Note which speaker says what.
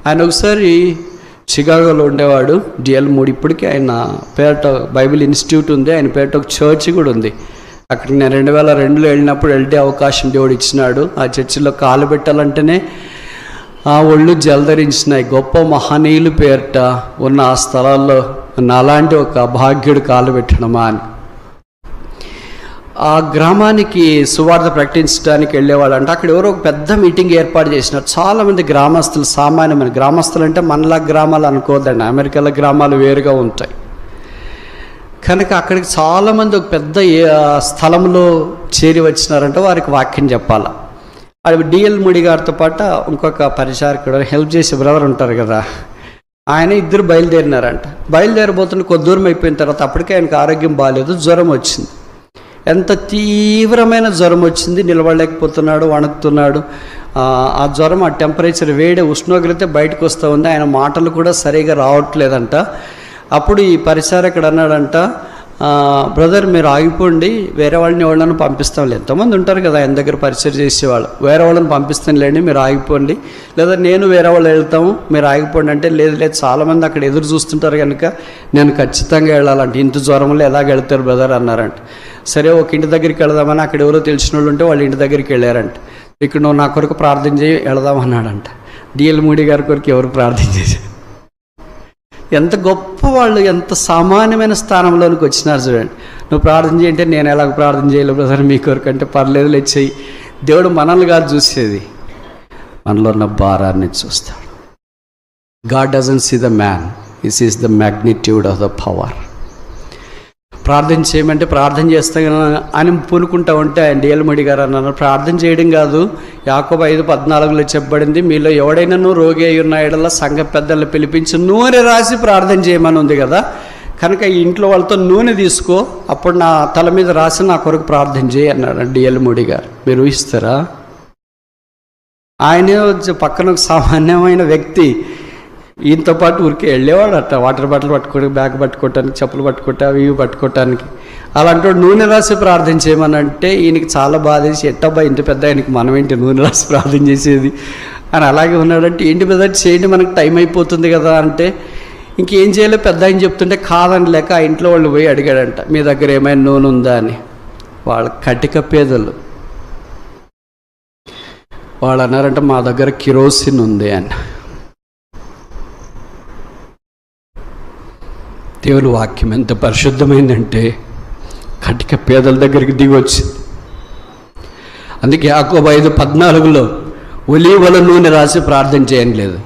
Speaker 1: ఆయన ఒకసారి చికాగోలో ఉండేవాడు, డిఎల్ మూడి. ఇప్పటికీ ఆయన పేరట బైబిల్ ఇన్స్టిట్యూట్ ఉంది, ఆయన పేరట ఒక చర్చ్ కూడా ఉంది. అక్కడికి నేను 2002లో వెళ్ళినప్పుడు వెళ్ళే అవకాశం దేవుడు ఇచ్చినాడు. ఆ చర్చిలో కాలు పెట్టాలంటేనే ఆ ఒళ్ళు జలధరించినాయి. గొప్ప మహనీయులు పేరట ఉన్న ఆ స్థలాల్లో నాలాంటి ఒక భాగ్యుడు కాలు పెట్టడమా అని. ఆ గ్రామానికి సువార్త ప్రకటించడానికి వెళ్ళేవాళ్ళు. అంటే అక్కడ ఎవరో ఒక పెద్ద మీటింగ్ ఏర్పాటు చేసినారు. చాలామంది గ్రామస్తులు, సామాన్యమైన గ్రామస్తులు అంటే మనలా గ్రామాలు అనుకోదండి, అమెరికాలో గ్రామాలు వేరుగా ఉంటాయి కనుక అక్కడికి చాలామంది ఒక పెద్ద స్థలంలో చేరి వచ్చినారంటే వారికి వాక్యం చెప్పాలి. అది డిఎల్ మూడి గారితో పాటు ఇంకొక పరిచారకుడు, హెల్ప్ చేసే బ్రదర్ ఉంటారు కదా, ఆయన ఇద్దరు బయలుదేరినారంట. బయలుదేరబోతున్న కొద్ది దూరం అయిపోయిన తర్వాత అప్పటికే ఆయనకు ఆరోగ్యం బాగాలేదు, జ్వరం వచ్చింది. ఎంత తీవ్రమైన జ్వరం వచ్చింది, నిలబడలేకపోతున్నాడు, వణుకుతున్నాడు. ఆ జ్వరం, ఆ టెంపరేచర్, వేడి ఉష్ణోగ్రత బయటకు వస్తూ ఉంది. ఆయన మాటలు కూడా సరిగా రావట్లేదంట. అప్పుడు ఈ పరిచారకుడు అన్నాడంట, బ్రదర్ మీరు ఆగిపోండి, వేరే వాళ్ళని పంపిస్తాంలే. ఎంతోమంది ఉంటారు కదా ఆయన దగ్గర పరిచయం చేసేవాళ్ళు, వేరే వాళ్ళని పంపిస్తానులేండి మీరు ఆగిపోండి, లేదా నేను వేరే వాళ్ళు వెళ్తాము మీరు ఆగిపోండి అంటే, లేదు లేదు చాలామంది అక్కడ ఎదురు చూస్తుంటారు కనుక నేను ఖచ్చితంగా వెళ్ళాలంటే, ఇంటి జ్వరంలో ఎలాగ వెళ్తారు బ్రదర్ అన్నారంట. సరే ఒక ఇంటి దగ్గరికి వెళదామని అక్కడ ఎవరో తెలిసిన వాళ్ళు ఉంటే వాళ్ళ ఇంటి దగ్గరికి వెళ్ళారంట. ఇక్కడ నువ్వు నా కొరకు ప్రార్థన చేయి వెళదామన్నాడంట. డిఎల్ మూడి గారి కొరకు ఎవరు ప్రార్థన చేశారు? ఎంత గొప్ప వాళ్ళు, ఎంత సామాన్యమైన స్థానంలోనికి వచ్చినారు చూడండి. నువ్వు ప్రార్థన చేయంటే నేను ఎలాగ ప్రార్థన చేయలేదు బ్రదర్ మీ కొరకు అంటే, పర్లేదు లేచేయి. దేవుడు మనల్ని కాదు చూసేది, మనలో ఉన్న భారాన్ని చూస్తాడు. God doesn't see the man, he sees the magnitude of the power. ప్రార్థన చేయమంటే ప్రార్థన చేస్తా అని పూనుకుంటా ఉంటే ఆయన డిఎల్ మూడి గారు అన్నారు, ప్రార్థన చేయడం కాదు, యాకోబు 5:14 చెప్పబడింది, మీలో ఎవడైనా రోగి అయి ఉన్న ఎడల సంఘ పెద్దలను పిలిపించి నూనె రాసి ప్రార్థన చేయమని ఉంది కదా, కనుక ఈ ఇంట్లో వాళ్ళతో నూనె తీసుకో, అప్పుడు నా తల మీద రాసి నా కొరకు ప్రార్థన చేయి అన్నాడు డిఎల్ మూడి గారు. మీరు ఊహిస్తారా? ఆయనే పక్కన ఒక సామాన్యమైన వ్యక్తి, ఈయనతో పాటు ఊరికే వెళ్ళేవాడు అట్ట, వాటర్ బాటిల్ పట్టుకోవడానికి, బ్యాగ్ పట్టుకోవటానికి, చెప్పులు పట్టుకోవటం, అవి ఇవి పట్టుకోవటానికి. అలాంటి నూనె రాసి ప్రార్థన చేయమనంటే ఈయనకి చాలా బాధేసి, ఎట్టబ్బా ఇంత పెద్ద ఆయనకి మనం ఏంటి నూనె రాసి ప్రార్థన చేసేది అని అలాగే ఉన్నాడంటే, ఏంటి పెద్ద చేయండి మనకు టైం అయిపోతుంది కదా అంటే, ఇంకేం చేయలే పెద్ద ఆయన చెప్తుంటే కాదని లేక ఆ ఇంట్లో వాళ్ళు పోయి అడిగాడంట, మీ దగ్గర ఏమైనా నూనె ఉందా అని. వాళ్ళ కటిక పేదలు వాళ్ళు అన్నారంట, మా దగ్గర కిరోసిన్ ఉంది అని. దేవుని వాక్యం ఎంత పరిశుద్ధమైందంటే కటిక పేదల దగ్గరికి దిగొచ్చింది. అందుకే యాకోబు 5:14 ఒలీవల నూనె రాసి ప్రార్థన చేయలేదు,